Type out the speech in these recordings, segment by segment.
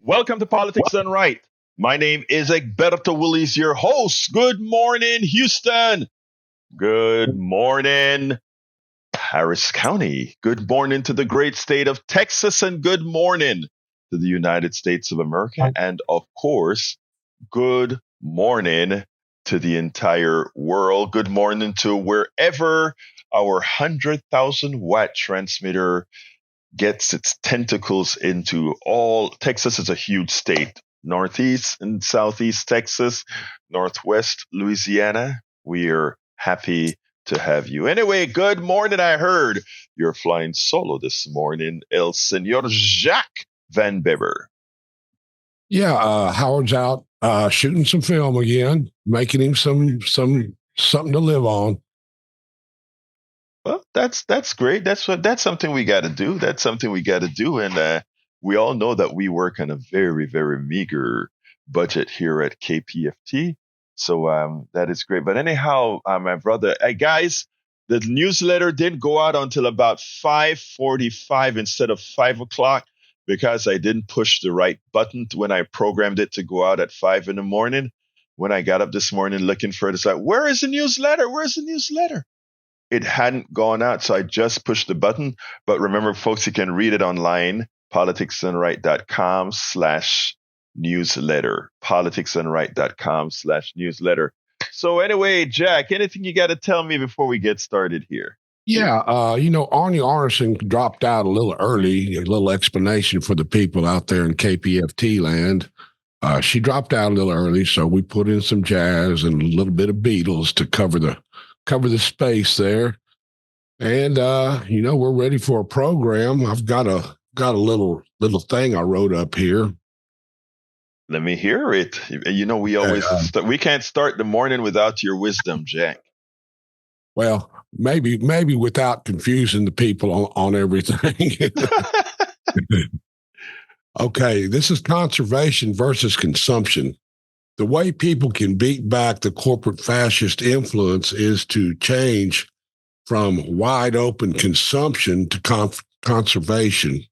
Welcome to Politics Done Right. My name is Egberto Willis, your host. Good morning, Houston. Good morning, Harris County. Good morning to the great state of Texas, and good morning to the United States of America. And of course, good morning to the entire world. Good morning to wherever our 100,000 watt transmitter gets its tentacles into. All Texas is a huge state. Northeast and Southeast Texas, Northwest Louisiana. We are happy to have you. Anyway, good morning. I heard you're flying solo this morning, El Senor Jacques Van Beber. Yeah, Howard's out shooting some film again, making him something to live on. Well, that's great. That's something we got to do. That's something we got to do, and we all know that we work on a very, very meager budget here at KPFT. So that is great. But anyhow, my brother, guys, the newsletter didn't go out until about 5:45 instead of 5 o'clock because I didn't push the right button when I programmed it to go out at 5 in the morning. When I got up this morning looking for it, it's like, where is the newsletter? Where's the newsletter? It hadn't gone out, so I just pushed the button. But remember, folks, you can read it online, politicsdoneright.com/newsletter, politicsdoneright.com/newsletter. So anyway, Jack, anything you got to tell me before we get started here? Yeah, Arnie Arneson dropped out a little early, a little explanation for the people out there in KPFT land. She dropped out a little early, so we put in some jazz and a little bit of Beatles to cover the space there. And we're ready for a program. I've got a little thing I wrote up here. Let me hear it. We always we can't start the morning without your wisdom, Jack. Well, maybe without confusing the people on everything. Okay, this is conservation versus consumption. The way people can beat back the corporate fascist influence is to change from wide open consumption to conservation.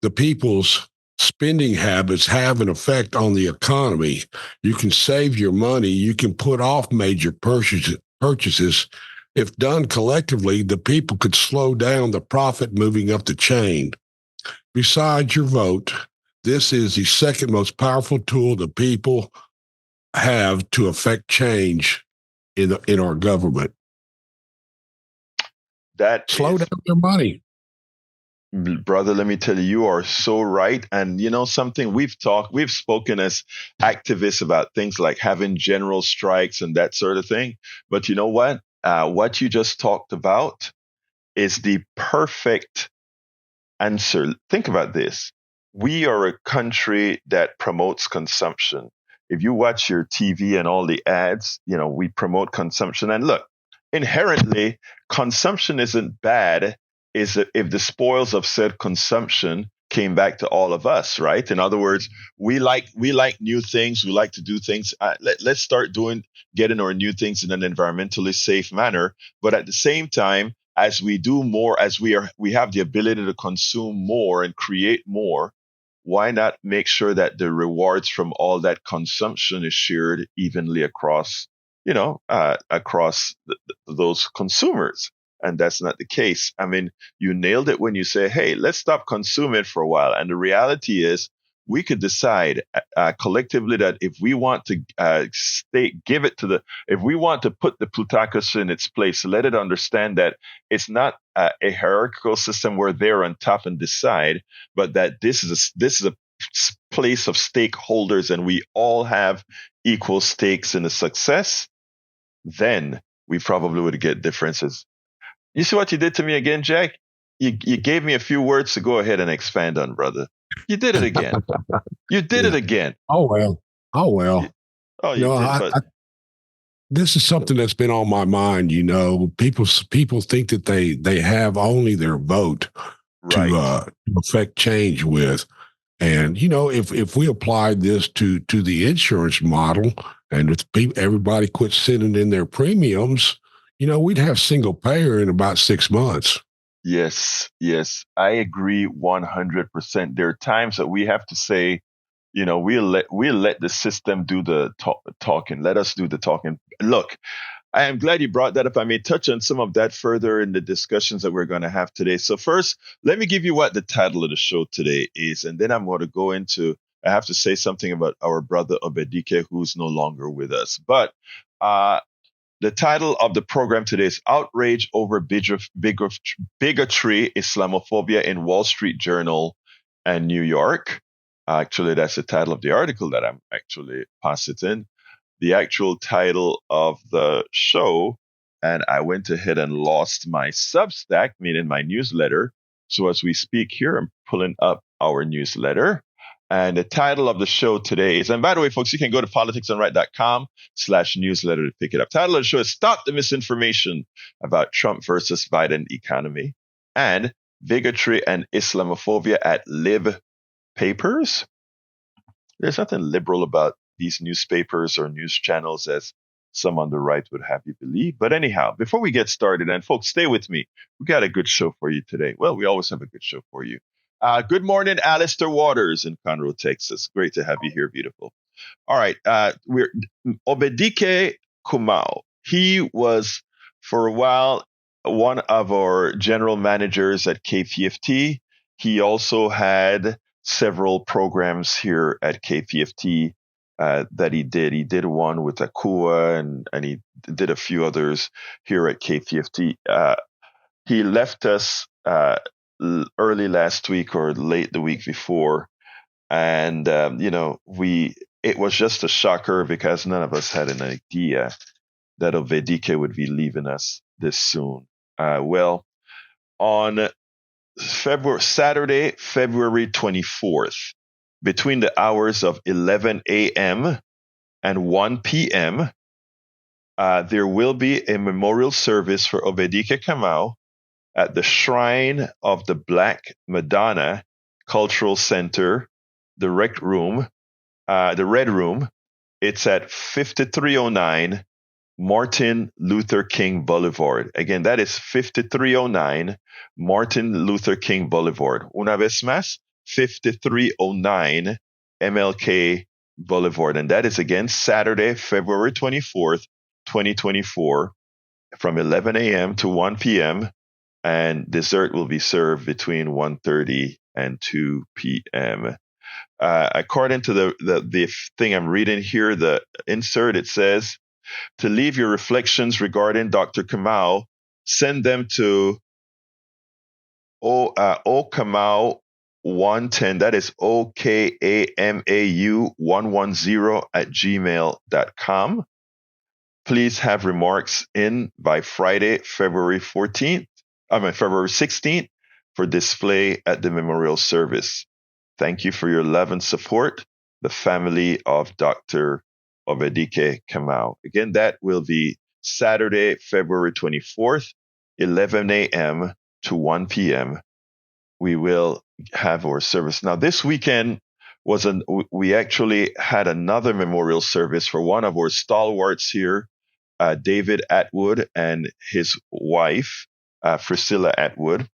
The people's spending habits have an effect on the economy. You can save your money. You can put off major purchases. If done collectively, the people could slow down the profit moving up the chain. Besides your vote, this is the second most powerful tool the people have to affect change in our government. That slow down their money. Brother, let me tell you, you are so right. And you know something, we've spoken as activists about things like having general strikes and that sort of thing. But you know what? What you just talked about is the perfect answer. Think about this. We are a country that promotes consumption. If you watch your TV and all the ads, we promote consumption. And look, inherently, consumption isn't bad if the spoils of said consumption came back to all of us, right? In other words, we like new things. We like to do things. Let's start getting our new things in an environmentally safe manner. But at the same time, as we do more, as we have the ability to consume more and create more, why not make sure that the rewards from all that consumption is shared evenly across those consumers? And that's not the case. I mean, you nailed it when you say, hey, let's stop consuming for a while. And the reality is we could decide collectively that if we want to if we want to put the plutocracy in its place, let it understand that it's not a hierarchical system where they're on top and decide, but that this is a place of stakeholders and we all have equal stakes in the success. Then we probably would get differences. You see what you did to me again, Jack? You gave me a few words to go ahead and expand on, brother. You did it again. You did it again. Oh, well. This is something that's been on my mind. People think that they have only their vote to affect change with. And, if we applied this to the insurance model and if everybody quit sending in their premiums, we'd have single payer in about 6 months. Yes, I agree 100%. There are times that we have to say, we'll let the system do the talking. Let us do the talking. Look, I am glad you brought that up. I may touch on some of that further in the discussions that we're going to have today. So first, let me give you what the title of the show today is, and then I'm going to go into. I have to say something about our brother Obedike, who's no longer with us. But the title of the program today is "Outrage Over Bigotry Islamophobia in Wall Street Journal and New York." Actually, that's the title of the article that I'm actually positing. The actual title of the show, and I went ahead and lost my Substack, meaning my newsletter. So as we speak here, I'm pulling up our newsletter. And the title of the show today is, and by the way, folks, you can go to politicsandright.com/newsletter to pick it up. Title of the show is "Stop the Misinformation About Trump versus Biden Economy and Bigotry and Islamophobia at Lib Papers." There's nothing liberal about these newspapers or news channels, as some on the right would have you believe. But anyhow, before we get started, and folks, stay with me. We got a good show for you today. Well, we always have a good show for you. Good morning, Alistair Waters in Conroe, Texas. Great to have you here, beautiful. All right, we're Obedike Kumau. He was, for a while, one of our general managers at KPFT. He also had several programs here at KPFT that he did. He did one with Akua, and he did a few others here at KPFT. He left us early last week or late the week before, and it was just a shocker because none of us had an idea that Obedike would be leaving us this soon. Well, on Saturday, February 24th, between the hours of 11 a.m. and 1 p.m., there will be a memorial service for Obedike Kamau at the Shrine of the Black Madonna Cultural Center, the Red Room. It's at 5309 Martin Luther King Boulevard. Again, that is 5309 Martin Luther King Boulevard. Una vez más, 5309 MLK Boulevard. And that is again Saturday, February 24th, 2024, from 11 a.m. to 1 p.m. And dessert will be served between 1:30 and 2 p.m. According to the thing I'm reading here, the insert, it says, to leave your reflections regarding Dr. Kamau, send them to Okamau 110. That is OKAMAU 110 at gmail.com. Please have remarks in by Friday, February 16th for display at the memorial service. Thank you for your love and support. The family of Dr. Obedike Kamau. Again, that will be Saturday, February 24th, 11 a.m. to 1 p.m. We will have our service. Now, this weekend we actually had another memorial service for one of our stalwarts here, David Atwood, and his wife, Priscilla Atwood.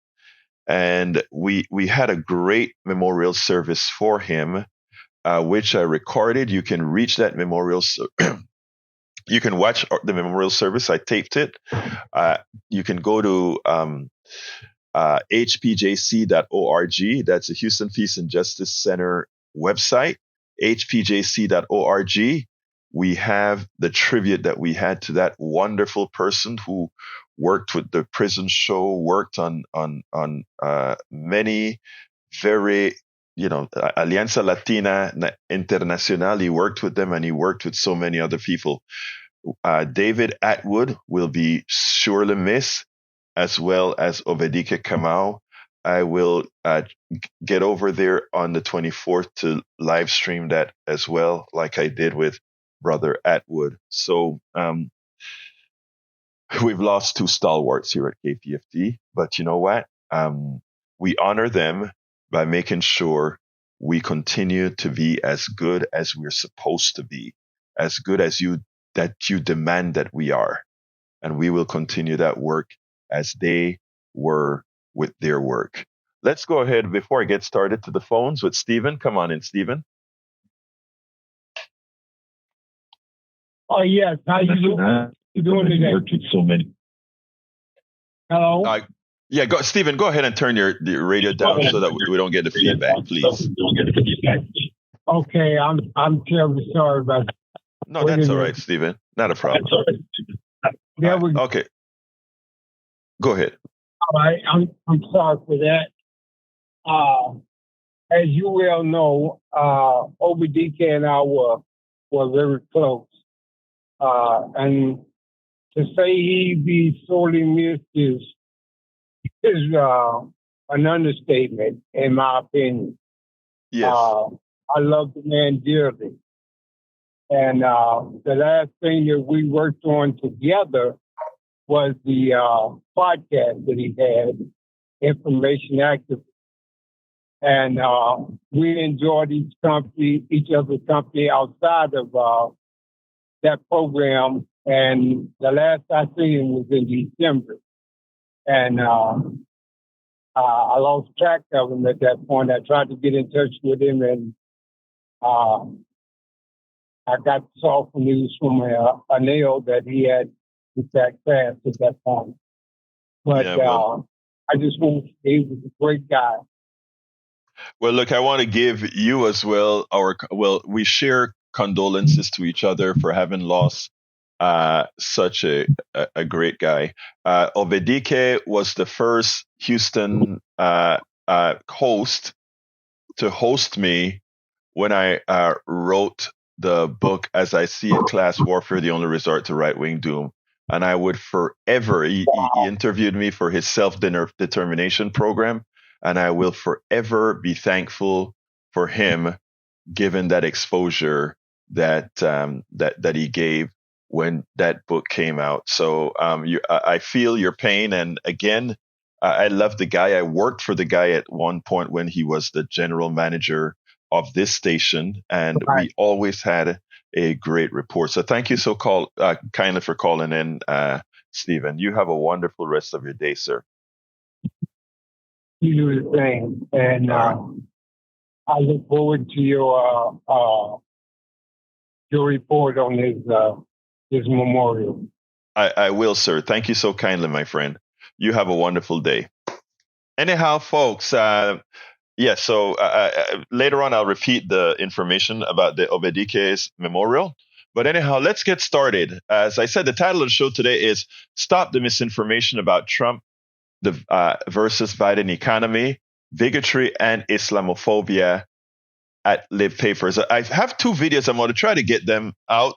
And we had a great memorial service for him, which I recorded. You can reach that memorial. You can watch the memorial service. I taped it. You can go to hpjc.org. That's the Houston Peace and Justice Center website, hpjc.org. We have the tribute that we had to that wonderful person who worked with the prison show, worked on many very, Alianza Latina Internacional. He worked with them, and he worked with so many other people. David Atwood will be surely missed, as well as Obedike Kamau. I will get over there on the 24th to live stream that as well, like I did with Brother Atwood. So we've lost two stalwarts here at KPFT, but you know what? We honor them by making sure we continue to be as good as we're supposed to be, as good as you demand that we are. And we will continue that work as they were with their work. Let's go ahead, before I get started, to the phones with Stephen. Come on in, Stephen. Oh, yes. How you doing? You doing today? So many. Hello? Yeah, Stephen, go ahead and turn the radio down so that we don't get the feedback, please. Okay, I'm terribly sorry about that. No, that's all right, Stephen. Not a problem. There we go. Okay. Go ahead. All right, I'm sorry for that. As you well know, OBDK and I were very close. And to say he be sorely missed is an understatement, in my opinion. Yes. I love the man dearly. And the last thing that we worked on together was the podcast that he had, Information Activism. And we enjoyed each other's company outside of that program. And the last I seen him was in December. And I lost track of him at that point. I tried to get in touch with him, and I got soft news from a nail that he had in fact passed at that point. But I just want to say he was a great guy. Well, look, I want to give you as well we share condolences to each other for having lost such a great guy. Obedike was the first Houston host to host me when I wrote the book As I See It, Class Warfare, The Only Resort to Right-Wing Doom. And I would forever, he interviewed me for his self-determination program, and I will forever be thankful for him given that exposure that he gave when that book came out. So I feel your pain. And again, I love the guy. I worked for the guy at one point when he was the general manager of this station, and we always had a great rapport. So thank you so kindly for calling in, Stephen. You have a wonderful rest of your day, sir. You do the same. And I look forward to your report on his memorial. I will, sir. Thank you so kindly, my friend. You have a wonderful day. Anyhow, folks, so later on I'll repeat the information about the Obedike's memorial. But anyhow, let's get started. As I said, the title of the show today is Stop the Misinformation About Trump versus Biden Economy, Bigotry and Islamophobia at Live Papers. I have two videos. I'm going to try to get them out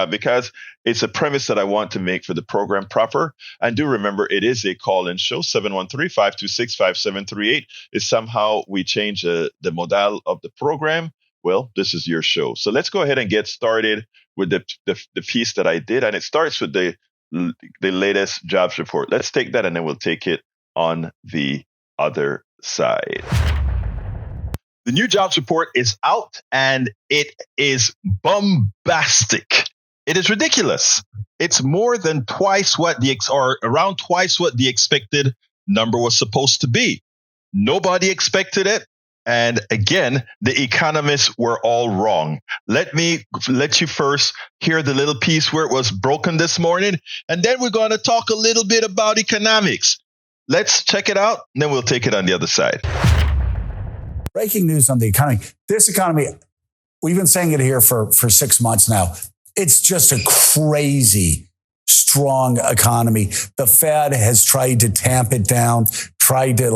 because it's a premise that I want to make for the program proper. And do remember, it is a call-in show. 713-526-5738. If somehow we change the modal of the program, well, this is your show. So let's go ahead and get started with the piece that I did. And it starts with the latest jobs report. Let's take that, and then we'll take it on the other side. The new jobs report is out, and it is bombastic. It is ridiculous. It's more than twice what around twice what the expected number was supposed to be. Nobody expected it. And again, the economists were all wrong. Let me let you first hear the little piece where it was broken this morning, and then we're going to talk a little bit about economics. Let's check it out, and then we'll take it on the other side. Breaking news on the economy. This economy, we've been saying it here for 6 months now. It's just a crazy, strong economy. The Fed has tried to tamp it down, tried to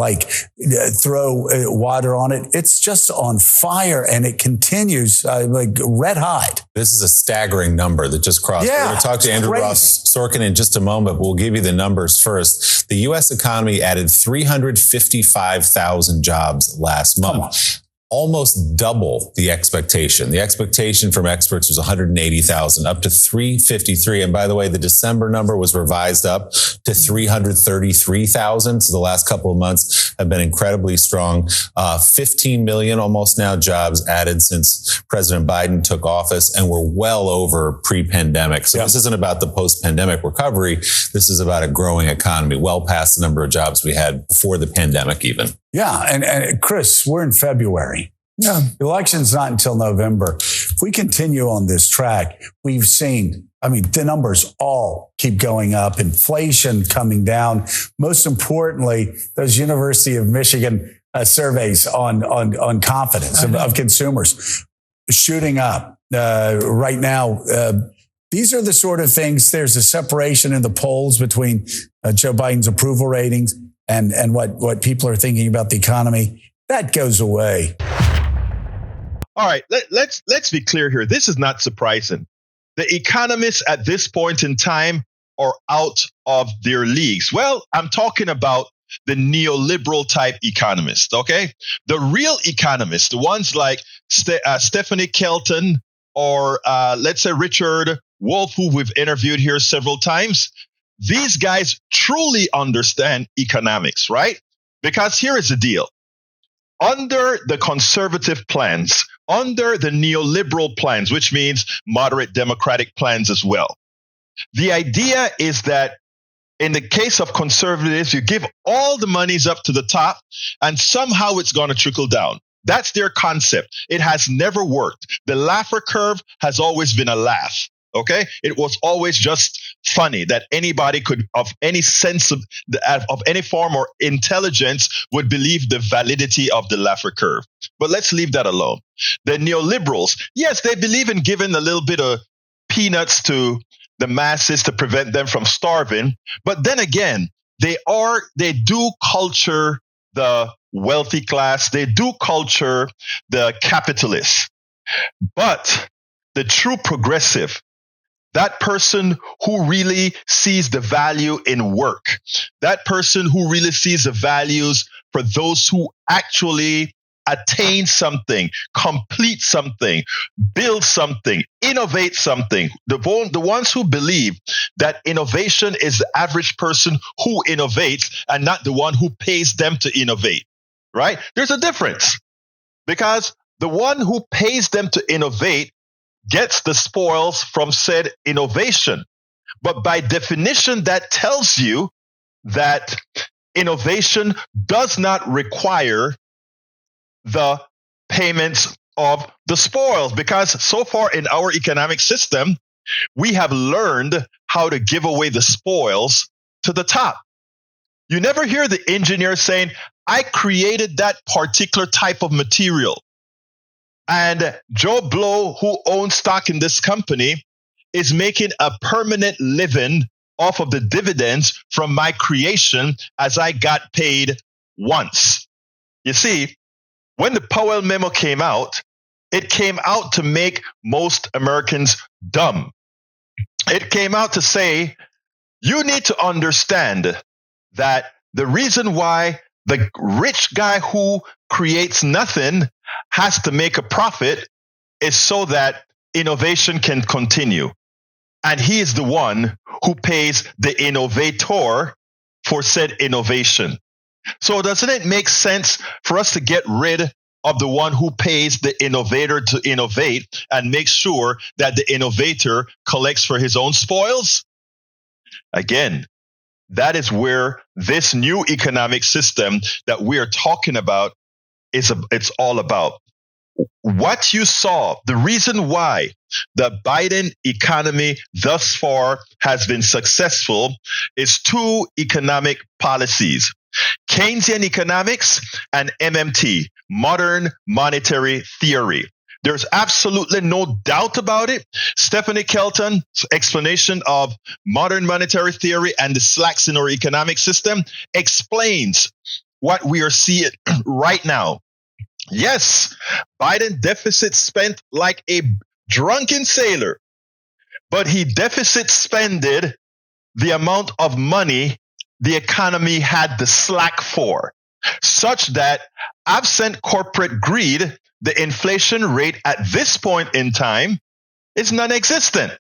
throw water on it. It's just on fire, and it continues like red hot. This is a staggering number that just crossed. Yeah, we're going to talk to Andrew Ross Sorkin in just a moment. We'll give you the numbers first. The U.S. economy added 355,000 jobs last month. Almost double the expectation. The expectation from experts was 180,000, up to 353. And by the way, the December number was revised up to 333,000. So the last couple of months have been incredibly strong. 15 million almost now jobs added since President Biden took office, and we're well over pre-pandemic. So This isn't about the post-pandemic recovery. This is about a growing economy, well past the number of jobs we had before the pandemic even. Yeah. And Chris, we're in February. Yeah. The election's not until November. If we continue on this track, we've seen, the numbers all keep going up, inflation coming down. Most importantly, those University of Michigan surveys on confidence of consumers shooting up right now. These are the sort of things. There's a separation in the polls between Joe Biden's approval ratings and what people are thinking about the economy. That goes away. All right, let's be clear here. This is not surprising. The economists at this point in time are out of their leagues. Well, I'm talking about the neoliberal type economists, okay? The real economists, the ones like Stephanie Kelton or let's say Richard Wolff, who we've interviewed here several times, these guys truly understand economics, right? Because here is the deal. Under the conservative plans, under the neoliberal plans, which means moderate democratic plans as well, the idea is that in the case of conservatives, you give all the monies up to the top and somehow it's going to trickle down. That's their concept. It has never worked. The Laffer curve has always been a laugh. Okay, it was always just funny that anybody could, of any sense of any form or intelligence, would believe the validity of the Laffer curve. But let's leave that alone. The neoliberals, yes, they believe in giving a little bit of peanuts to the masses to prevent them from starving. But then again, they do culture the wealthy class. They do culture the capitalists. But the true progressive, that person who really sees the value in work, that person who really sees the values for those who actually attain something, complete something, build something, innovate something, the ones who believe that innovation is the average person who innovates and not the one who pays them to innovate, right? There's a difference, because the one who pays them to innovate gets the spoils from said innovation. But by definition, that tells you that innovation does not require the payments of the spoils, because so far in our economic system, we have learned how to give away the spoils to the top. You never hear the engineer saying, I created that particular type of material, and Joe Blow, who owns stock in this company, is making a permanent living off of the dividends from my creation as I got paid once. You see, when the Powell memo came out, it came out to make most Americans dumb. It came out to say, you need to understand that the reason why the rich guy who creates nothing has to make a profit is so that innovation can continue. And he is the one who pays the innovator for said innovation. So doesn't it make sense for us to get rid of the one who pays the innovator to innovate and make sure that the innovator collects for his own spoils? Again, that is where this new economic system that we are talking about it's all about. What you saw, the reason why the Biden economy thus far has been successful is two economic policies: Keynesian economics and MMT, modern monetary theory. There's absolutely no doubt about it. Stephanie Kelton's explanation of modern monetary theory and the slacks in our economic system explains what we are seeing right now. Yes, Biden deficit spent like a drunken sailor, but he deficit spended the amount of money the economy had the slack for, such that absent corporate greed, the inflation rate at this point in time is non-existent.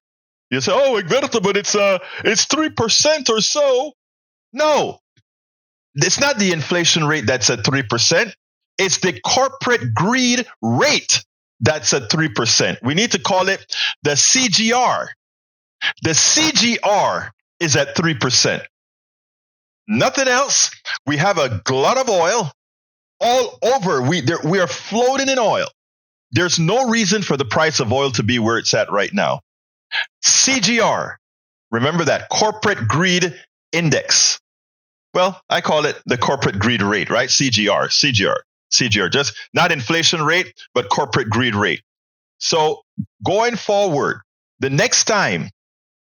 You say, oh, Egberto, but it's 3% or so. No, it's not the inflation rate that's at 3%. It's the corporate greed rate that's at 3%. We need to call it the CGR. The CGR is at 3%. Nothing else. We have a glut of oil all over. We are floating in oil. There's no reason for the price of oil to be where it's at right now. CGR, remember that, corporate greed index. Well, I call it the corporate greed rate, right? CGR, just not inflation rate, but corporate greed rate. So going forward, the next time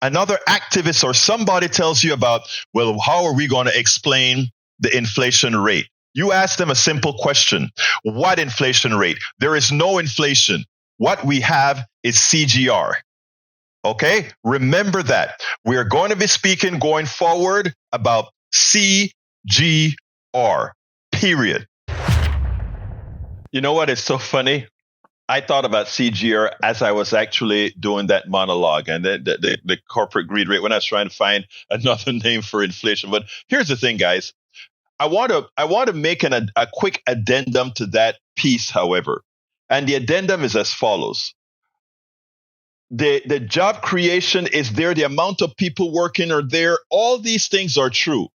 another activist or somebody tells you about, well, how are we going to explain the inflation rate? You ask them a simple question. What inflation rate? There is no inflation. What we have is CGR. Okay? Remember that. We are going to be speaking going forward about CGR, period. You know what? It's so funny. I thought about CGR as I was actually doing that monologue and the corporate greed rate when I was trying to find another name for inflation. But here's the thing, guys. I want to make a quick addendum to that piece, however. And the addendum is as follows. The job creation is there. The amount of people working are there. All these things are true.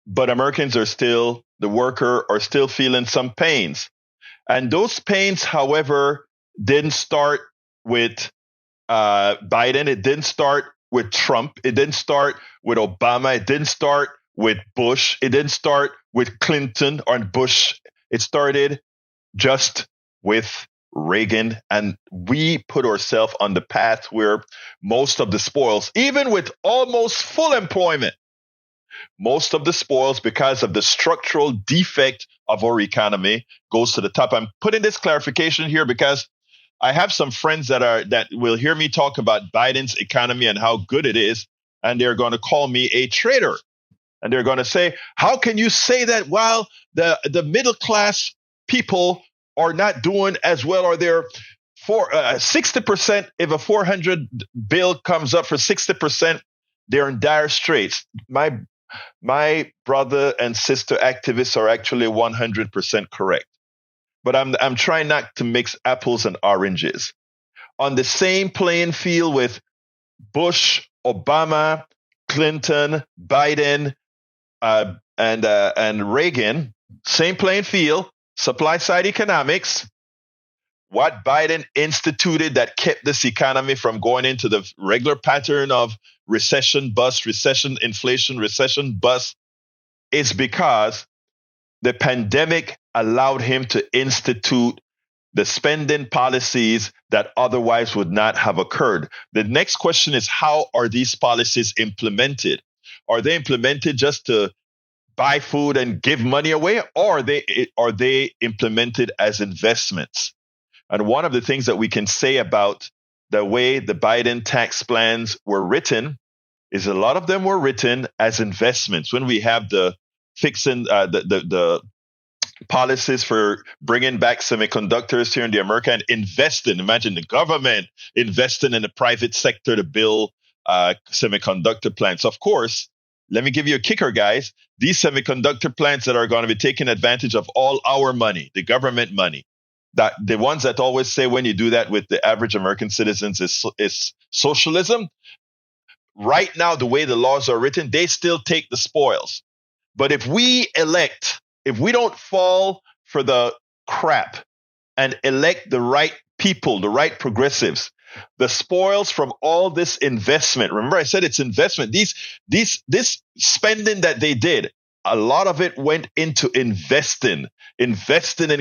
But Americans are still, the worker are still feeling some pains. And those pains, however, didn't start with Biden. It didn't start with Trump. It didn't start with Obama. It didn't start with Bush. It didn't start with Clinton or Bush. It started just with Reagan. And we put ourselves on the path where most of the spoils, even with almost full employment, most of the spoils, because of the structural defect of our economy, goes to the top. I'm putting this clarification here because I have some friends that will hear me talk about Biden's economy and how good it is, and they're going to call me a traitor. And they're going to say, how can you say that while the middle class people are not doing as well, or they're for 60%, if a 400 bill comes up for 60%, they're in dire straits. My brother and sister activists are actually 100% correct. But I'm trying not to mix apples and oranges. On the same playing field with Bush, Obama, Clinton, Biden, and Reagan, same playing field, supply side economics. What Biden instituted that kept this economy from going into the regular pattern of recession bust, recession, inflation, recession bust, is because the pandemic allowed him to institute the spending policies that otherwise would not have occurred. The next question is, how are these policies implemented? Are they implemented just to buy food and give money away, or are they implemented as investments? And one of the things that we can say about the way the Biden tax plans were written is a lot of them were written as investments. When we have the fixing the policies for bringing back semiconductors here in America and investing, imagine the government investing in the private sector to build semiconductor plants. Of course, let me give you a kicker, guys. These semiconductor plants that are going to be taking advantage of all our money, the government money, that the ones that always say when you do that with the average American citizens is socialism. Right now, the way the laws are written, they still take the spoils. But if we don't fall for the crap and elect the right people, the right progressives, the spoils from all this investment. Remember, I said it's investment. This spending that they did, a lot of it went into investing in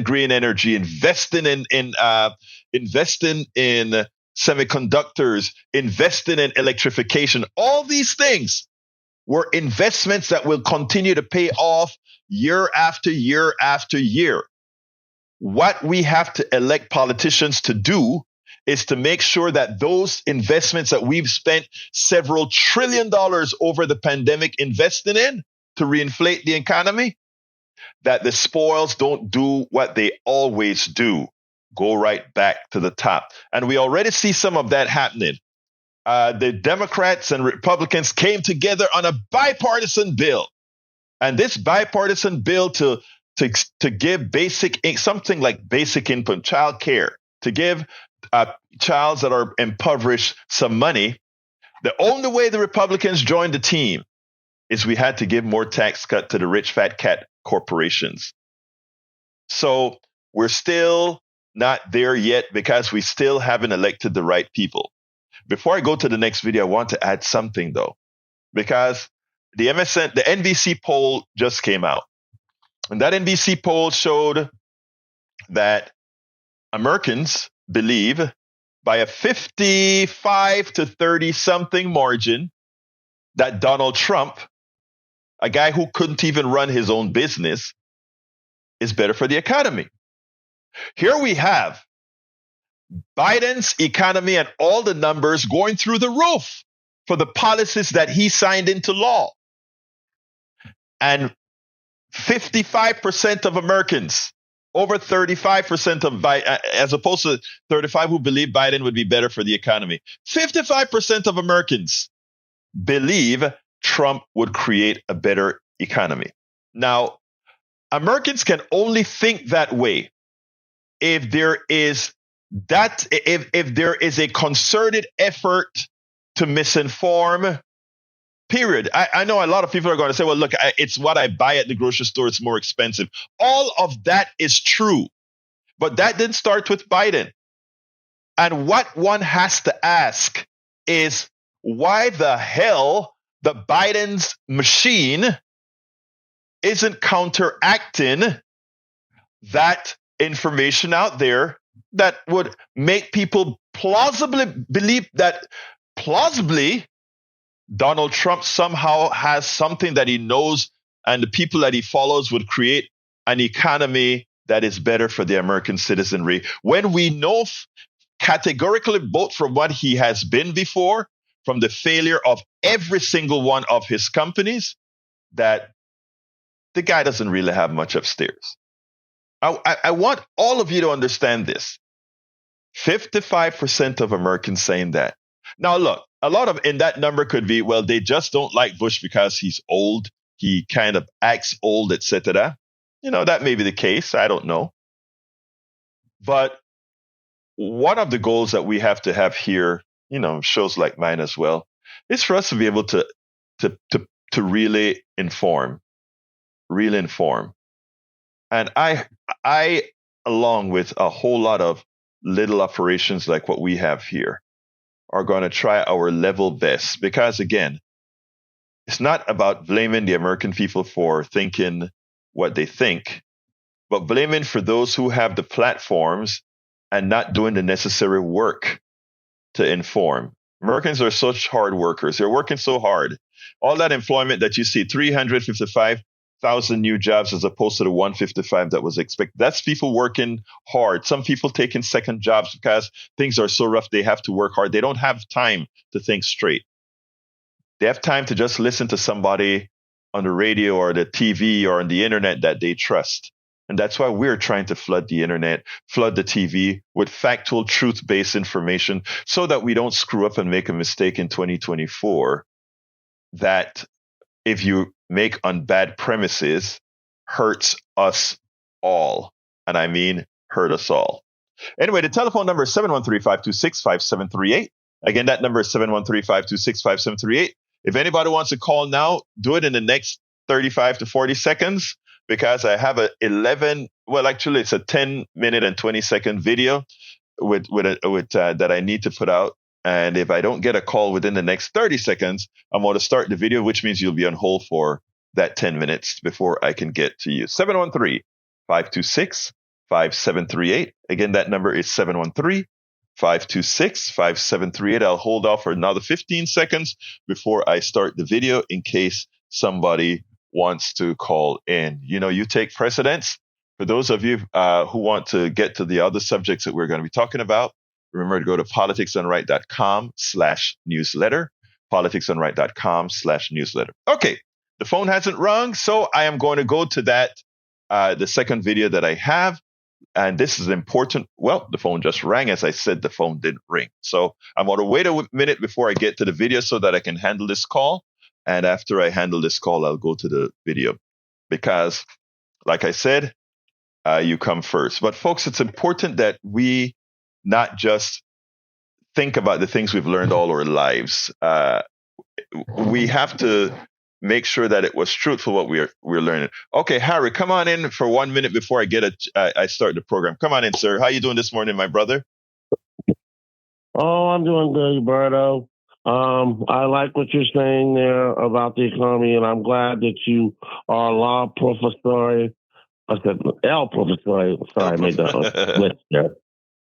green energy, investing in semiconductors, investing in electrification. All these things were investments that will continue to pay off year after year after year. What we have to elect politicians to do is to make sure that those investments that we've spent several $1 trillion over the pandemic investing in to reinflate the economy, that the spoils don't do what they always do, go right back to the top. And we already see some of that happening. The Democrats and Republicans came together on a bipartisan bill. And this bipartisan bill to give something like basic income, child care, to give childs that are impoverished some money. The only way the Republicans joined the team is we had to give more tax cut to the rich fat cat corporations. So we're still not there yet because we still haven't elected the right people. Before I go to the next video, I want to add something though, because the NBC poll just came out. And that NBC poll showed that Americans believe by a 55 to 30 something margin that Donald Trump, a guy who couldn't even run his own business, is better for the economy. Here we have Biden's economy and all the numbers going through the roof for the policies that he signed into law. And 55% of Americans, over 35% of Biden, as opposed to 35 who believe Biden would be better for the economy. 55% of Americans believe Trump would create a better economy. Now, Americans can only think that way if there is if there is a concerted effort to misinform. Period. I know a lot of people are going to say, well, look, it's what I buy at the grocery store. It's more expensive. All of that is true. But that didn't start with Biden. And what one has to ask is why the hell the Biden's machine isn't counteracting that information out there that would make people plausibly believe that Donald Trump somehow has something that he knows and the people that he follows would create an economy that is better for the American citizenry. When we know categorically, both from what he has been before, from the failure of every single one of his companies, that the guy doesn't really have much upstairs. I want all of you to understand this. 55% of Americans saying that. Now, look, a lot of in that number could be, well, they just don't like Bush because he's old. He kind of acts old, etc. You know, that may be the case. I don't know. But one of the goals that we have to have here, you know, shows like mine as well, is for us to be able to really inform. And I, along with a whole lot of little operations like what we have here, are going to try our level best. Because again, it's not about blaming the American people for thinking what they think, but blaming for those who have the platforms and not doing the necessary work to inform. Americans are such hard workers. They're working so hard. All that employment that you see, 355,000 new jobs as opposed to the 155 that was expected. That's people working hard. Some people taking second jobs because things are so rough they have to work hard. They don't have time to think straight. They have time to just listen to somebody on the radio or the TV or on the internet that they trust. And that's why we're trying to flood the internet, flood the TV with factual, truth-based information so that we don't screw up and make a mistake in 2024 that, if you make on bad premises, hurts us all. And I mean, hurt us all. Anyway, the telephone number is 713-526-5738. Again, that number is 713-526-5738. If anybody wants to call now, do it in the next 35 to 40 seconds, because I have it's a 10-minute and 20-second video that I need to put out. And if I don't get a call within the next 30 seconds, I'm going to start the video, which means you'll be on hold for that 10 minutes before I can get to you. 713-526-5738. Again, that number is 713-526-5738. I'll hold off for another 15 seconds before I start the video in case somebody wants to call in. You know, you take precedence. For those of you who want to get to the other subjects that we're going to be talking about, remember to go to politicsdoneright.com/newsletter, politicsdoneright.com/newsletter. Okay, the phone hasn't rung, so I am going to go to that, the second video that I have. And this is important. Well, the phone just rang. As I said, the phone didn't ring. So I'm going to wait a minute before I get to the video so that I can handle this call. And after I handle this call, I'll go to the video. Because, like I said, you come first. But folks, it's important that we not just think about the things we've learned all our lives. We have to make sure that it was truthful what we're learning. Okay, Harry, come on in for 1 minute before I start the program. Come on in, sir. How you doing this morning, my brother? Oh, I'm doing good, Berto. I like what you're saying there about the economy, and I'm glad that you are la professor. I said el professor. Sorry, I made that list there.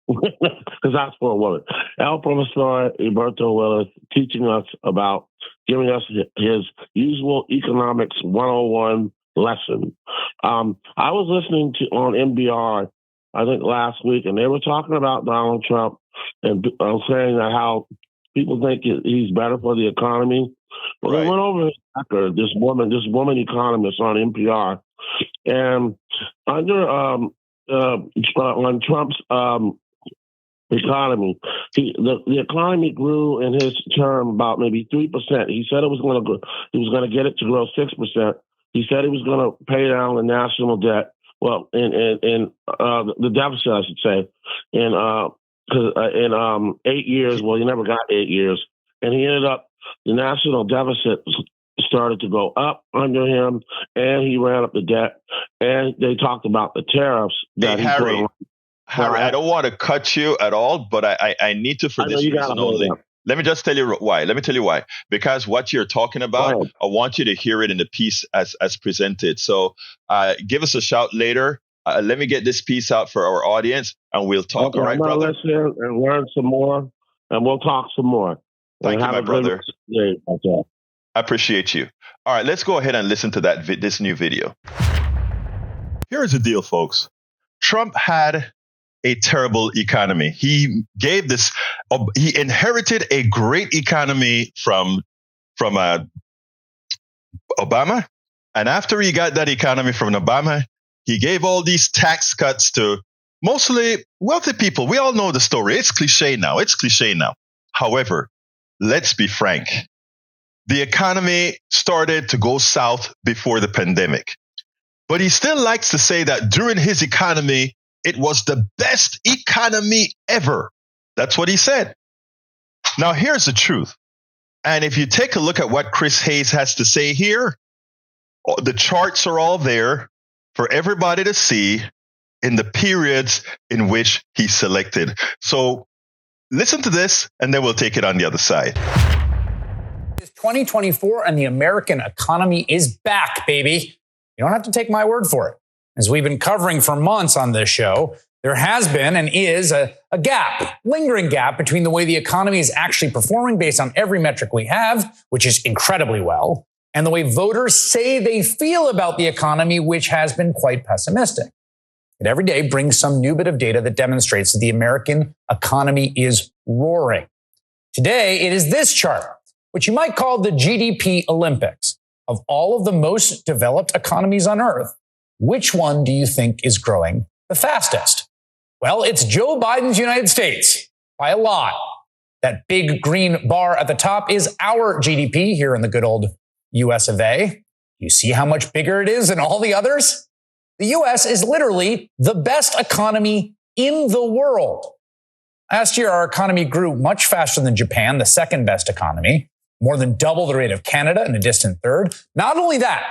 Because that's for a woman. El Professor Alberto Willis teaching us about, giving us his usual economics 101 lesson. I was listening to on NBR, I think last week, and they were talking about Donald Trump and saying that how people think he's better for the economy. Well, They went over his record, this woman economist on NPR, and under on Trump's economy, the economy grew in his term about maybe 3%. He said he was going to get it to grow 6%. He said he was going to pay down the national debt. Well, in the deficit, I should say, in 8 years. Well, he never got 8 years, and he ended up the national deficit started to go up under him, and he ran up the debt. And they talked about the tariffs that he put on. Harry, I don't want to cut you at all, but I need to for this reason only. Let me just tell you why. Let me tell you why. Because what you're talking about, I want you to hear it in the piece as presented. So give us a shout later. Let me get this piece out for our audience, and we'll talk. All right, brother? Listen and learn some more, and we'll talk some more. Thank you, my brother. I appreciate you. All right, let's go ahead and listen to this new video. Here's the deal, folks. Trump had a terrible economy. He inherited a great economy from Obama. And after he got that economy from Obama, he gave all these tax cuts to mostly wealthy people. We all know the story. It's cliche now. However, let's be frank. The economy started to go south before the pandemic. But he still likes to say that during his economy, it was the best economy ever. That's what he said. Now, here's the truth. And if you take a look at what Chris Hayes has to say here, the charts are all there for everybody to see in the periods in which he selected. So listen to this, and then we'll take it on the other side. It's 2024, and the American economy is back, baby. You don't have to take my word for it. As we've been covering for months on this show, there has been and is a lingering gap between the way the economy is actually performing based on every metric we have, which is incredibly well, and the way voters say they feel about the economy, which has been quite pessimistic. It every day brings some new bit of data that demonstrates that the American economy is roaring. Today, it is this chart, which you might call the GDP Olympics. Of all of the most developed economies on earth, which one do you think is growing the fastest? Well, it's Joe Biden's United States by a lot. That big green bar at the top is our GDP here in the good old US of A. You see how much bigger it is than all the others? The US is literally the best economy in the world. Last year, our economy grew much faster than Japan, the second best economy, more than double the rate of Canada and a distant third. Not only that,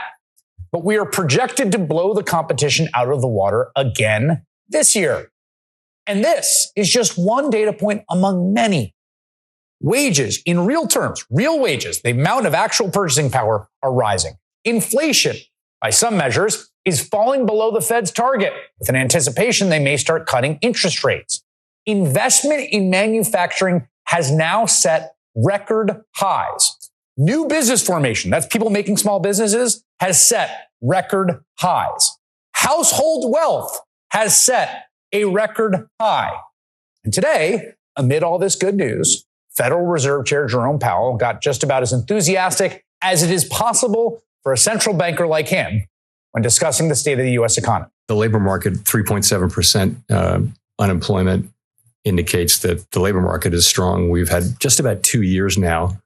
but we are projected to blow the competition out of the water again this year. And this is just one data point among many. Wages in real terms, real wages, the amount of actual purchasing power are rising. Inflation, by some measures, is falling below the Fed's target with an anticipation they may start cutting interest rates. Investment in manufacturing has now set record highs. New business formation, that's people making small businesses, has set record highs. Household wealth has set a record high. And today, amid all this good news, Federal Reserve Chair Jerome Powell got just about as enthusiastic as it is possible for a central banker like him when discussing the state of the U.S. economy. The labor market, 3.7% unemployment, indicates that the labor market is strong. We've had just about 2 years now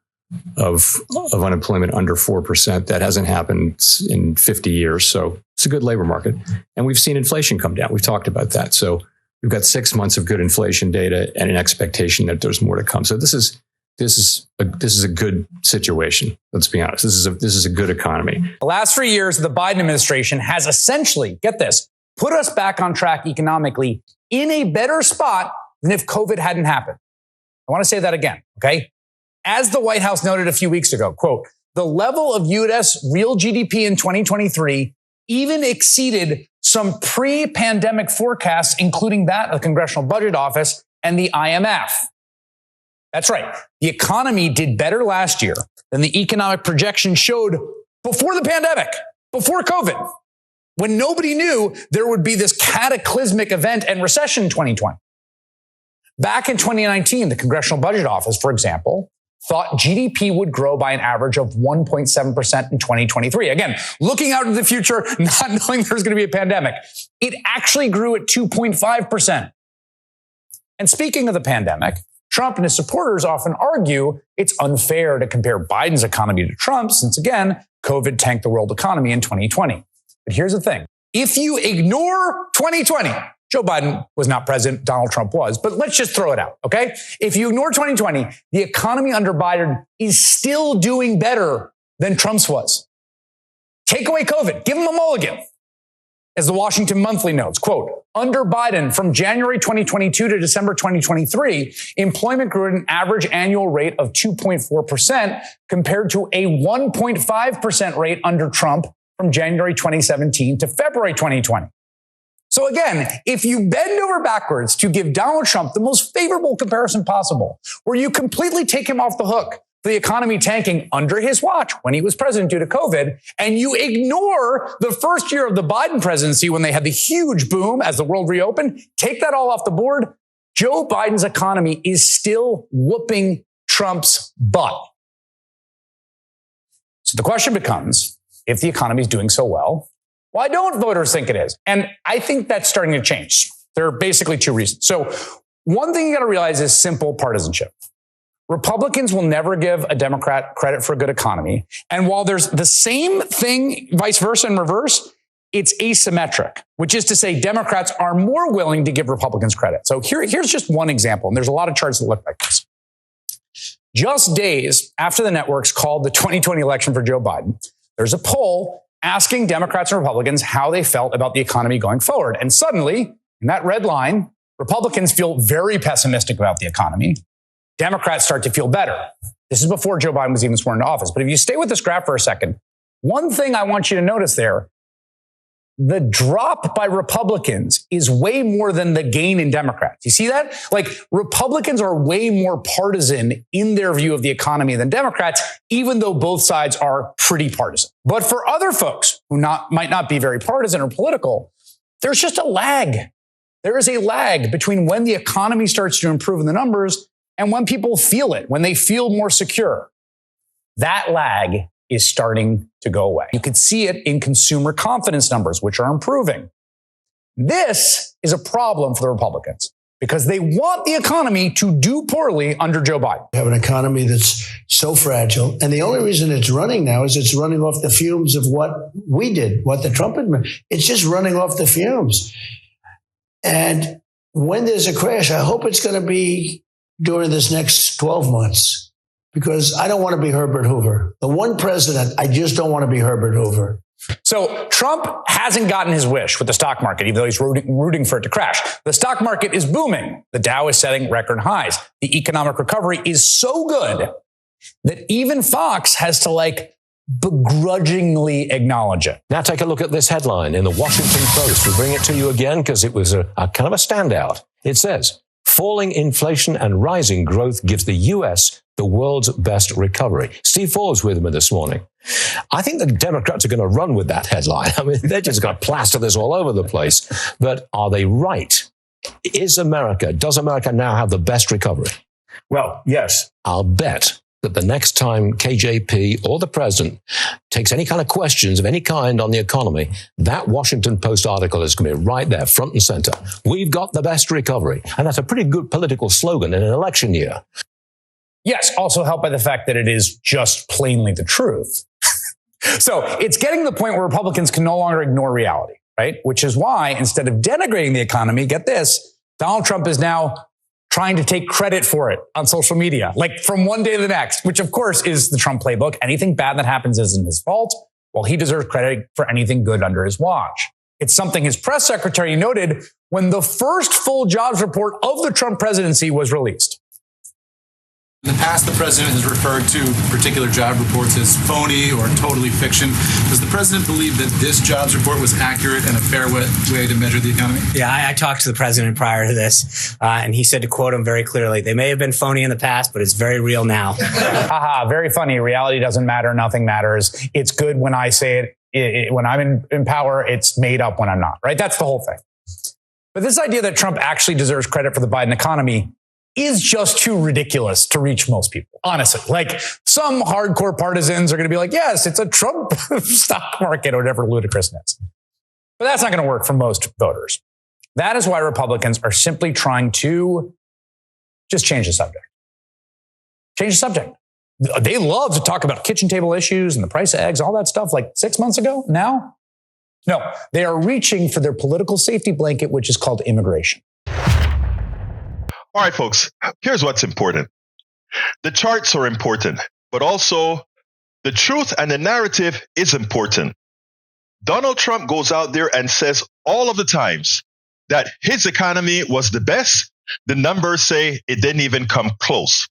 of unemployment under 4%. That hasn't happened in 50 years. So it's a good labor market. And we've seen inflation come down. We've talked about that. So we've got 6 months of good inflation data and an expectation that there's more to come. So this is this is a good situation. Let's be honest. This is a good economy. The last 3 years of the Biden administration has essentially, get this, put us back on track economically in a better spot than if COVID hadn't happened. I want to say that again, okay? As the White House noted a few weeks ago, quote, the level of U.S. real GDP in 2023 even exceeded some pre-pandemic forecasts, including that of the Congressional Budget Office and the IMF. That's right. The economy did better last year than the economic projection showed before the pandemic, before COVID, when nobody knew there would be this cataclysmic event and recession in 2020. Back in 2019, the Congressional Budget Office, for example, thought GDP would grow by an average of 1.7% in 2023. Again, looking out into the future, not knowing there's going to be a pandemic. It actually grew at 2.5%. And speaking of the pandemic, Trump and his supporters often argue it's unfair to compare Biden's economy to Trump's, since again, COVID tanked the world economy in 2020. But here's the thing. If you ignore 2020, Joe Biden was not president, Donald Trump was, but let's just throw it out, okay? If you ignore 2020, the economy under Biden is still doing better than Trump's was. Take away COVID, give him a mulligan. As the Washington Monthly notes, quote, under Biden from January 2022 to December 2023, employment grew at an average annual rate of 2.4% compared to a 1.5% rate under Trump from January 2017 to February 2020. So again, if you bend over backwards to give Donald Trump the most favorable comparison possible, where you completely take him off the hook for the economy tanking under his watch when he was president due to COVID, and you ignore the first year of the Biden presidency when they had the huge boom as the world reopened, take that all off the board, Joe Biden's economy is still whooping Trump's butt. So the question becomes, if the economy is doing so well, why don't voters think it is? And I think that's starting to change. There are basically two reasons. So one thing you got to realize is simple partisanship. Republicans will never give a Democrat credit for a good economy. And while there's the same thing, vice versa and reverse, it's asymmetric, which is to say Democrats are more willing to give Republicans credit. So here's just one example. And there's a lot of charts that look like this. Just days after the networks called the 2020 election for Joe Biden, there's a poll asking Democrats and Republicans how they felt about the economy going forward. And suddenly, in that red line, Republicans feel very pessimistic about the economy. Democrats start to feel better. This is before Joe Biden was even sworn into office. But if you stay with this graph for a second, one thing I want you to notice there, the drop by Republicans is way more than the gain in Democrats. You see that? Like Republicans are way more partisan in their view of the economy than Democrats, even though both sides are pretty partisan. But for other folks who might not be very partisan or political, there's just a lag. There is a lag between when the economy starts to improve in the numbers and when people feel it, when they feel more secure. That lag is starting to go away. You can see it in consumer confidence numbers, which are improving. This is a problem for the Republicans because they want the economy to do poorly under Joe Biden. We have an economy that's so fragile. And the only reason it's running now is it's running off the fumes of what we did, what the Trump administration. It's just running off the fumes. And when there's a crash, I hope it's going to be during this next 12 months. Because I don't want to be Herbert Hoover. The one president, I just don't want to be Herbert Hoover. So Trump hasn't gotten his wish with the stock market, even though he's rooting for it to crash. The stock market is booming. The Dow is setting record highs. The economic recovery is so good that even Fox has to begrudgingly acknowledge it. Now take a look at this headline in the Washington Post. We'll bring it to you again because it was a kind of a standout. It says, falling inflation and rising growth gives the U.S. the world's best recovery. Steve Forbes with me this morning. I think the Democrats are going to run with that headline. I mean, they're just going to plaster this all over the place. But are they right? Does America now have the best recovery? Well, yes. I'll bet that the next time KJP or the president takes any kind of questions of any kind on the economy, that Washington Post article is going to be right there, front and center. We've got the best recovery. And that's a pretty good political slogan in an election year. Yes, also helped by the fact that it is just plainly the truth. So it's getting to the point where Republicans can no longer ignore reality, right? Which is why instead of denigrating the economy, get this, Donald Trump is now trying to take credit for it on social media, like from one day to the next, which of course is the Trump playbook. Anything bad that happens isn't his fault. Well, he deserves credit for anything good under his watch. It's something his press secretary noted when the first full jobs report of the Trump presidency was released. In the past, the president has referred to particular job reports as phony or totally fiction. Does the president believe that this jobs report was accurate and a fair way to measure the economy? Yeah, I talked to the president prior to this, and he said, to quote him very clearly, they may have been phony in the past, but it's very real now. Haha, very funny. Reality doesn't matter. Nothing matters. It's good when I say it. When I'm in power, it's made up when I'm not, right? That's the whole thing. But this idea that Trump actually deserves credit for the Biden economy is just too ridiculous to reach most people. Honestly, like some hardcore partisans are going to be like, yes, it's a Trump stock market or whatever ludicrousness. But that's not going to work for most voters. That is why Republicans are simply trying to just change the subject. Change the subject. They love to talk about kitchen table issues and the price of eggs, all that stuff like 6 months ago. Now, no, they are reaching for their political safety blanket, which is called immigration. All right, folks, here's what's important. The charts are important, but also the truth and the narrative is important. Donald Trump goes out there and says all of the times that his economy was the best. The numbers say it didn't even come close.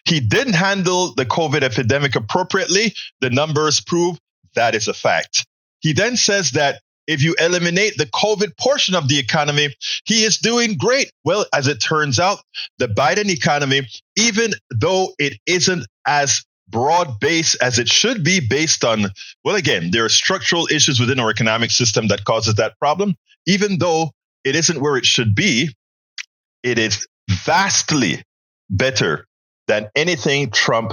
He didn't handle the COVID epidemic appropriately. The numbers prove that is a fact. He then says that if you eliminate the COVID portion of the economy, he is doing great. Well, as it turns out, the Biden economy, even though it isn't as broad-based as it should be based on, well, again, there are structural issues within our economic system that causes that problem. Even though it isn't where it should be, it is vastly better than anything Trump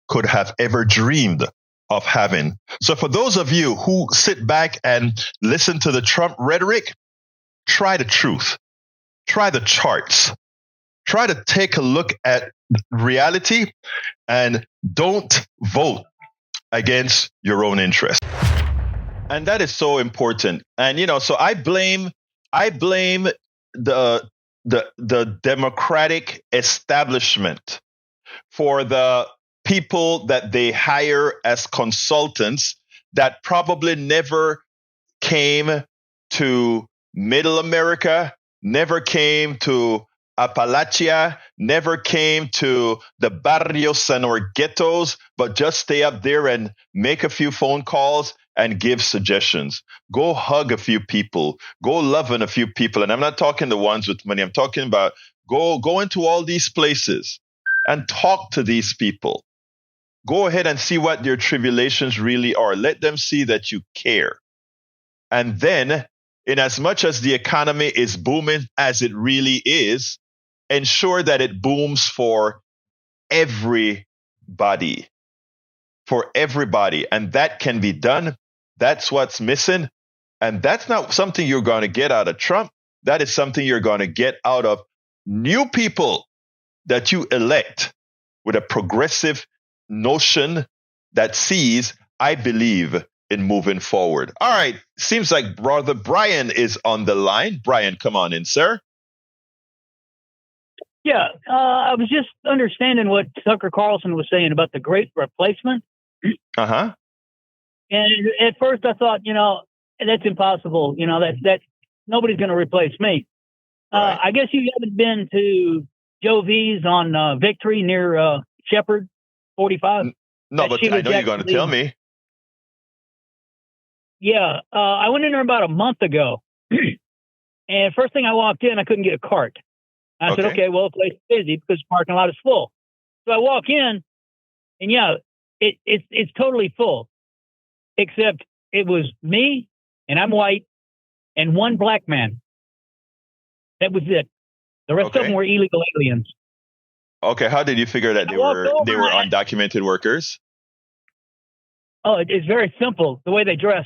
could have ever dreamed of having. So for those of you who sit back and listen to the Trump rhetoric, try the truth, try the charts, try to take a look at reality, and don't vote against your own interest. And that is so important. And, so I blame the Democratic establishment for the people that they hire as consultants that probably never came to Middle America, never came to Appalachia, never came to the barrios and or ghettos, but just stay up there and make a few phone calls and give suggestions. Go hug a few people. Go love on a few people. And I'm not talking the ones with money. I'm talking about go into all these places and talk to these people. Go ahead and see what their tribulations really are. Let them see that you care. And then, in as much as the economy is booming as it really is, ensure that it booms for everybody. For everybody. And that can be done. That's what's missing. And that's not something you're going to get out of Trump. That is something you're going to get out of new people that you elect with a progressive notion that sees, I believe, in moving forward. All right. Seems like Brother Brian is on the line. Brian, come on in, sir. Yeah, I was just understanding what Tucker Carlson was saying about the great replacement. Uh-huh. And at first I thought, that's impossible. That nobody's going to replace me. Right. I guess you haven't been to Joe V's on Victory near Shepherd 45. No, but I know you're going to tell me. Yeah, I went in there about a month ago. And first thing I walked in, I couldn't get a cart. I said, okay, well, the place is busy because the parking lot is full. So I walk in, and yeah, it's totally full. Except it was me, and I'm white, and one black man. That was it. The rest of them were illegal aliens. Okay, how did you figure that they were undocumented workers? Oh, it's very simple. The way they dress.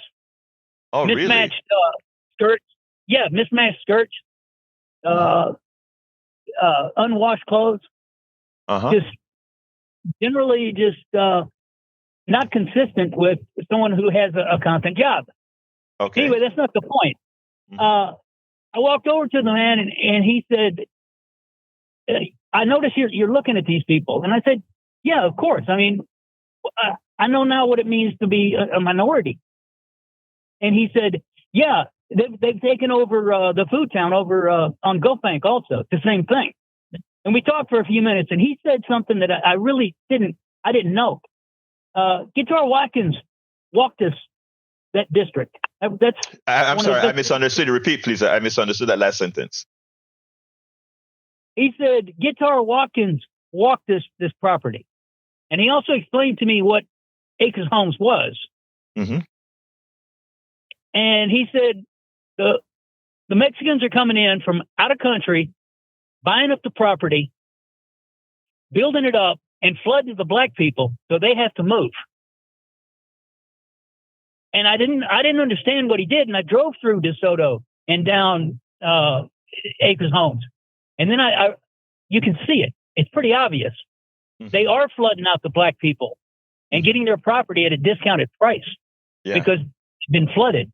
Oh, mismatched skirts. Yeah, mismatched skirts. Unwashed clothes. Just generally not consistent with someone who has a constant job. Okay. Anyway, that's not the point. I walked over to the man and he said, I notice you're looking at these people. And I said, yeah, of course. I mean, I know now what it means to be a minority. And he said, yeah, they've taken over the food town over on Gulf Bank also, the same thing. And we talked for a few minutes, and he said something that I really didn't know. Guitar Watkins walked that district. I'm sorry, I misunderstood. Repeat, please. I misunderstood that last sentence. He said Guitar Watkins walked this property. And he also explained to me what Acres Homes was. Mm-hmm. And he said the Mexicans are coming in from out of country, buying up the property, building it up, and flooding the black people, so they have to move. And I didn't understand what he did, and I drove through DeSoto and down Acres Homes, and then you can see it. It's pretty obvious. Mm-hmm. They are flooding out the black people and getting their property at a discounted price because it's been flooded,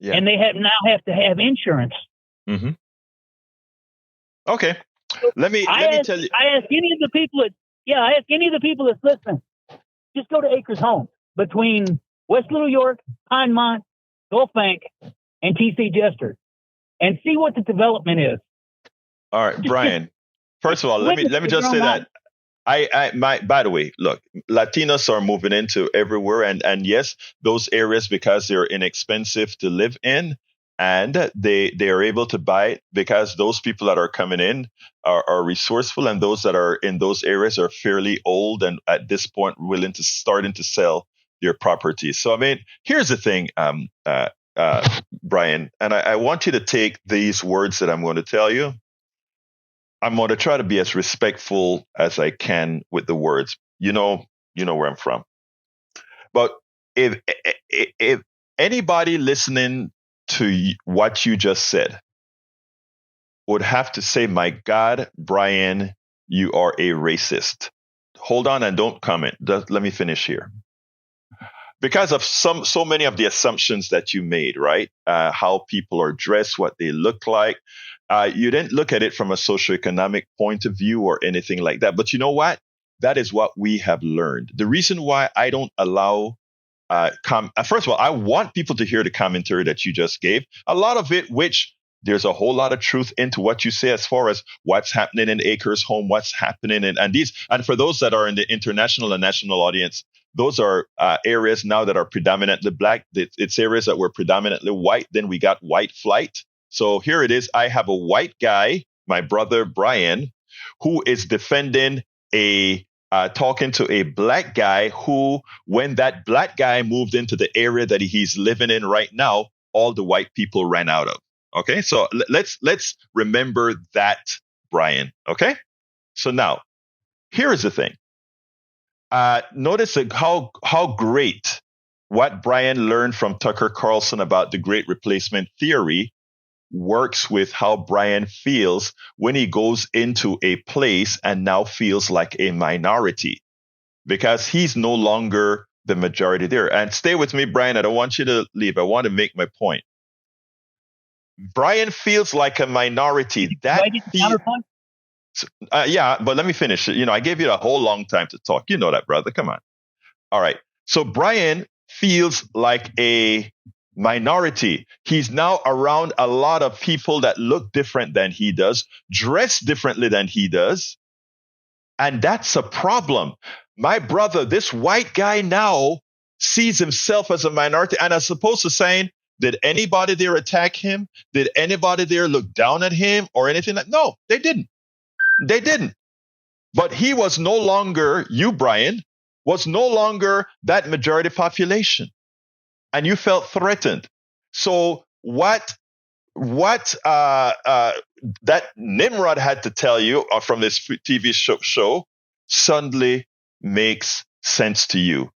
and they now have to have insurance. Mm-hmm. Okay, let me tell you. I ask any of the people that's listening, just go to Acres Homes between West Little York, Pinemont, Gulf Bank, and TC Jester, and see what the development is. All right, Brian. First of all, let me just say that by the way, look, Latinos are moving into everywhere, and yes, those areas, because they're inexpensive to live in, and they are able to buy it because those people that are coming in are resourceful, and those that are in those areas are fairly old and at this point starting to sell their properties. So I mean, here's the thing, Brian, and I want you to take these words that I'm going to tell you. I'm going to try to be as respectful as I can with the words. You know where I'm from. But if anybody listening to what you just said would have to say, my God, Brian, you are a racist. Hold on and don't comment. Let me finish here. Because of so many of the assumptions that you made, right? How people are dressed, what they look like. You didn't look at it from a socioeconomic point of view or anything like that. But you know what? That is what we have learned. The reason why I don't allow first of all, I want people to hear the commentary that you just gave. A lot of it, which there's a whole lot of truth into what you say as far as what's happening in Acres Home, what's happening and for those that are in the international and national audience, those are areas now that are predominantly black. It's areas that were predominantly white. Then we got white flight. So here it is. I have a white guy, my brother Brian, who is defending talking to a black guy who, when that black guy moved into the area that he's living in right now, all the white people ran out of. Okay, so let's remember that, Brian. Okay, so now here is the thing. Notice how great what Brian learned from Tucker Carlson about the Great Replacement Theory works with how Brian feels when he goes into a place and now feels like a minority, because he's no longer the majority there. And stay with me, Brian. I don't want you to leave. I want to make my point. Brian feels like a minority. Yeah, but let me finish. I gave you a whole long time to talk. You know that, brother. Come on. All right. So Brian feels like a minority. He's now around a lot of people that look different than he does, dress differently than he does. And that's a problem. My brother, this white guy now sees himself as a minority, and as opposed to saying, did anybody there attack him? Did anybody there look down at him or anything like? No, they didn't. They didn't. But he was no longer, you, Brian, was no longer that majority population. And you felt threatened. So what that Nimrod had to tell you from this TV show suddenly makes sense to you.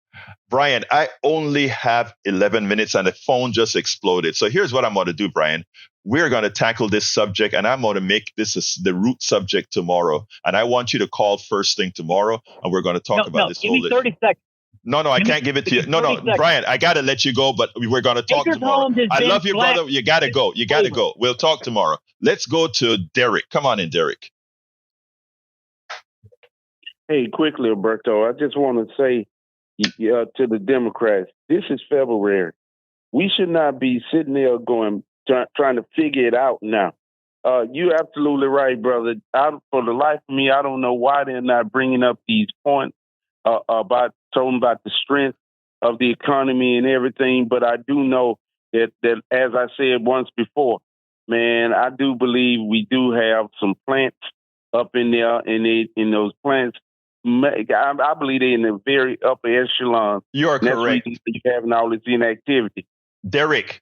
Brian, I only have 11 minutes and the phone just exploded. So here's what I'm going to do, Brian. We're going to tackle this subject, and I'm going to make this the root subject tomorrow. And I want you to call first thing tomorrow, and we're going to talk about this whole issue. 30 seconds. No, I can't give it to you. No, Brian, I got to let you go, but we're going to talk tomorrow. I love you, brother. You got to go. You got to go. We'll talk tomorrow. Let's go to Derek. Come on in, Derek. Hey, quickly, Alberto, I just want to say to the Democrats, this is February. We should not be sitting there trying to figure it out now. You're absolutely right, brother. For the life of me, I don't know why they're not bringing up these points talking about the strength of the economy and everything. But I do know that as I said once before, man, I do believe we do have some plants up in there, in those plants. I believe they're in the very upper echelon. You are correct. That's you're having all this inactivity. Derek,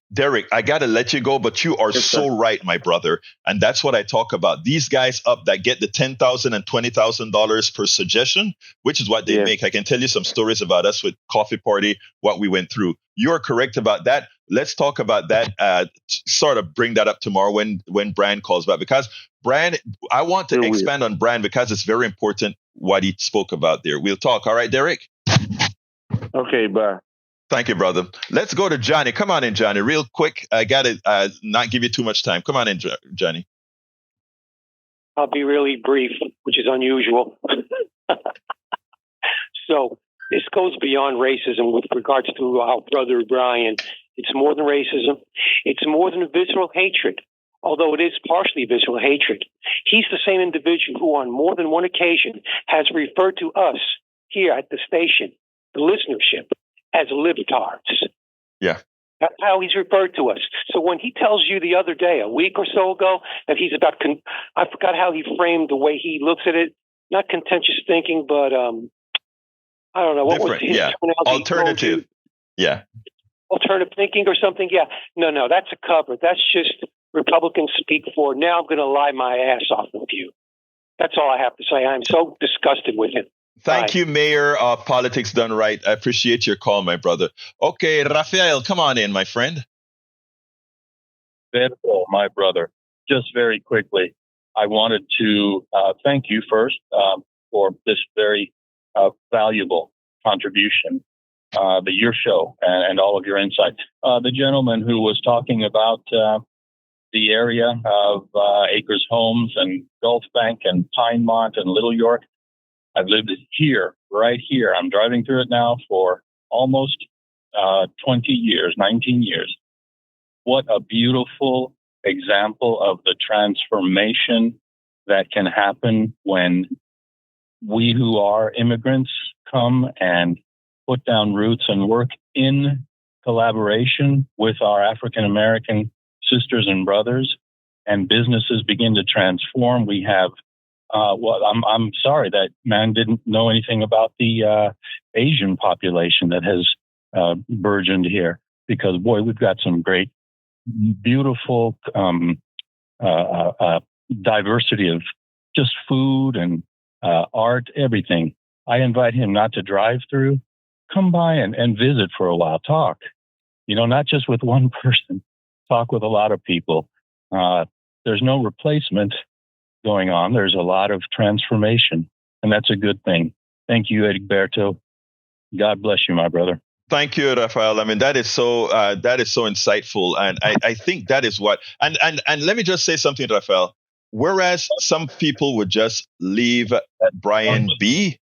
I got to let you go, but you are so right, my brother. And that's what I talk about. These guys up that get the $10,000 and $20,000 per suggestion, which is what they make. I can tell you some stories about us with Coffee Party, what we went through. You're correct about that. Let's talk about that, sort of bring that up tomorrow when Brian calls back. Because Brian, I want to expand on Brian because it's very important what he spoke about there. We'll talk. All right, Derek? Okay, bye. Thank you, brother. Let's go to Johnny. Come on in, Johnny, real quick. I got to not give you too much time. Come on in, Johnny. I'll be really brief, which is unusual. So this goes beyond racism with regards to our brother Brian. It's more than racism. It's more than visceral hatred, although it is partially visceral hatred. He's the same individual who on more than one occasion has referred to us here at the station, the listenership, as libtards. Yeah. That's how he's referred to us. So when he tells you the other day, a week or so ago, that he's about, I forgot how he framed the way he looks at it, not contentious thinking, but I don't know. What was his terminology? Alternative. Yeah. Alternative thinking or something? Yeah. No, that's a cover. That's just Republicans speak for, now I'm going to lie my ass off with you. That's all I have to say. I'm so disgusted with him. Thank you, Mayor of Politics Done Right. I appreciate your call, my brother. Okay, Rafael, come on in, my friend. Beautiful, my brother. Just very quickly, I wanted to thank you first for this very valuable contribution, your show, and all of your insights. The gentleman who was talking about the area of Acres Homes and Gulf Bank and Pinemont and Little York, I've lived here, right here. I'm driving through it now for almost 20 years, 19 years. What a beautiful example of the transformation that can happen when we who are immigrants come and put down roots and work in collaboration with our African-American sisters and brothers, and businesses begin to transform. We have I'm sorry that man didn't know anything about the Asian population that has burgeoned here, because boy, we've got some great, beautiful diversity of just food and art, everything. I invite him not to drive through, come by and visit for a while, talk, not just with one person, talk with a lot of people. There's no replacement going on. There's a lot of transformation, and that's a good thing. Thank you, Egberto. God bless you, my brother. Thank you, Rafael. I mean, that is so insightful, and I think that is what. And let me just say something, Rafael. Whereas some people would just leave Brian be,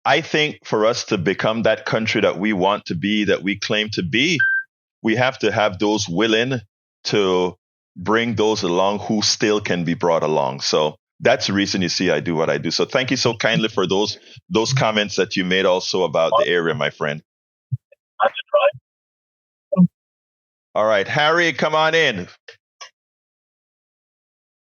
I think for us to become that country that we want to be, that we claim to be, we have to have those willing to bring those along who still can be brought along. So that's the reason you see I do what I do. So thank you so kindly for those comments that you made also about the area, my friend. All right, Harry, come on in.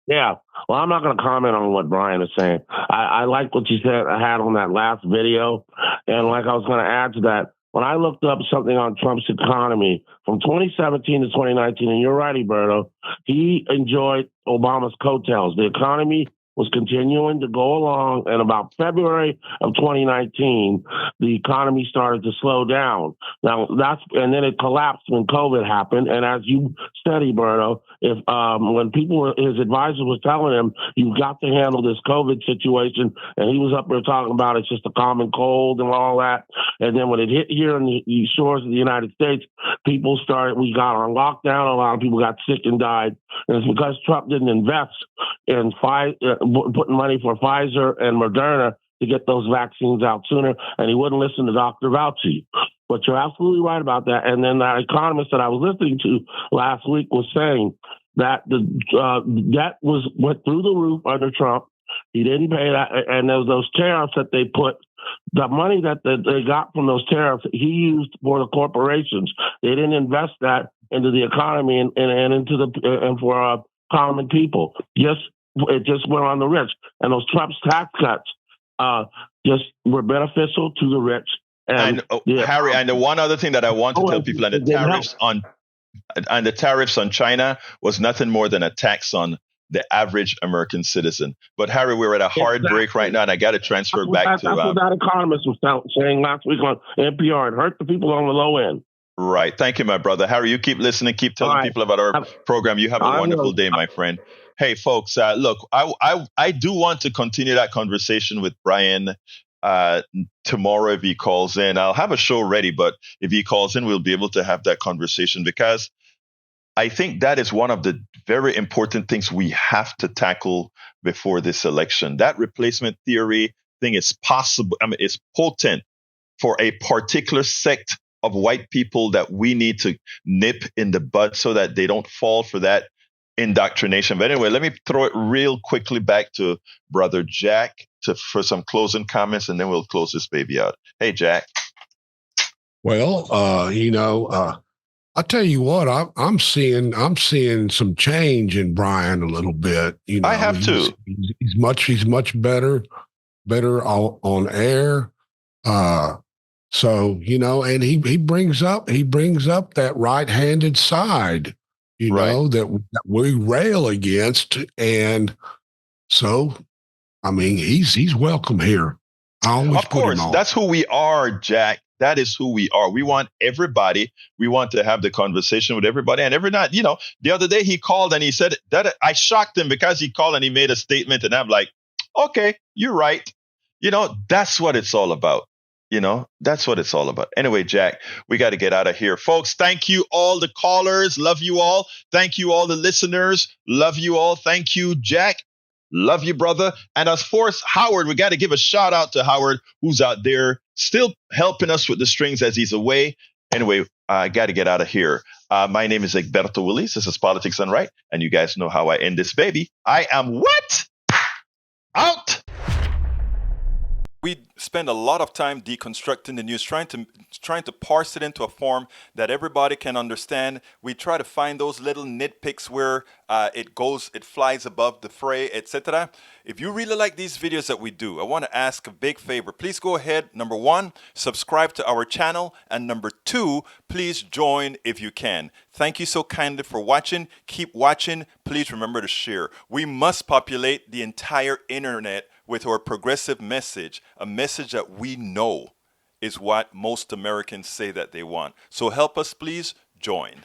Yeah, well, I'm not going to comment on what Brian is saying. I like what you said. I had on that last video, and like I was going to add to that, when I looked up something on Trump's economy from 2017 to 2019, and you're right, Alberto, he enjoyed Obama's coattails. The economy was continuing to go along, and about February of 2019, the economy started to slow down. Now and then it collapsed when COVID happened. And as you said, Alberto, if when his advisor was telling him, you've got to handle this COVID situation, and he was up there talking about it's just a common cold and all that. And then when it hit here in the shores of the United States, we got on lockdown. A lot of people got sick and died. And it's because Trump didn't invest in putting money for Pfizer and Moderna to get those vaccines out sooner, and he wouldn't listen to Dr. Fauci. But you're absolutely right about that. And then that economist that I was listening to last week was saying that the debt went through the roof under Trump. He didn't pay that, and there was those tariffs that they put. The money that they got from those tariffs, he used for the corporations. They didn't invest that into the economy and into and for common people. It just went on the rich. And those Trump's tax cuts just were beneficial to the rich. And Harry, and the one other thing that I want to tell people, and the tariffs on China was nothing more than a tax on the average American citizen. But Harry, we're at a hard break right now, and I got to transfer back to. That's what that economist was saying last week on NPR. It hurt the people on the low end. Right. Thank you, my brother. Harry, you keep listening, keep telling people about our program. You have a wonderful day, my friend. Hey, folks, look, I do want to continue that conversation with Brian tomorrow if he calls in. I'll have a show ready, but if he calls in, we'll be able to have that conversation, because I think that is one of the very important things we have to tackle before this election. That replacement theory thing is possible. I mean, it's potent for a particular sect of white people that we need to nip in the bud so that they don't fall for that indoctrination. But anyway, let me throw it real quickly back to Brother Jack for some closing comments, and then we'll close this baby out. Hey, Jack. Well, I tell you what, I'm seeing some change in Brian a little bit. I have too. He's much better on air. So and he brings up that right-handed side, that we rail against, and so I mean he's welcome here. I always of course, that's who we are, Jack. That is who we are. We want everybody. We want to have the conversation with everybody. And every night, the other day he called and he said that I shocked him because he called and he made a statement. And I'm like, okay, you're right. That's what it's all about. That's what it's all about. Anyway, Jack, we got to get out of here. Folks, thank you all the callers. Love you all. Thank you all the listeners. Love you all. Thank you, Jack. Love you, brother. And as for Howard, we got to give a shout out to Howard, who's out there still helping us with the strings as he's away. Anyway, I got to get out of here. My name is Egberto Willis. This is Politics Done Right. And you guys know how I end this baby. I am what? Out. We spend a lot of time deconstructing the news, trying to parse it into a form that everybody can understand. We try to find those little nitpicks where it flies above the fray, etc. If you really like these videos that we do, I want to ask a big favor. Please go ahead. Number 1, subscribe to our channel. And number 2, please join if you can. Thank you so kindly for watching. Keep watching. Please remember to share. We must populate the entire internet with our progressive message, a message that we know is what most Americans say that they want. So help us, please join.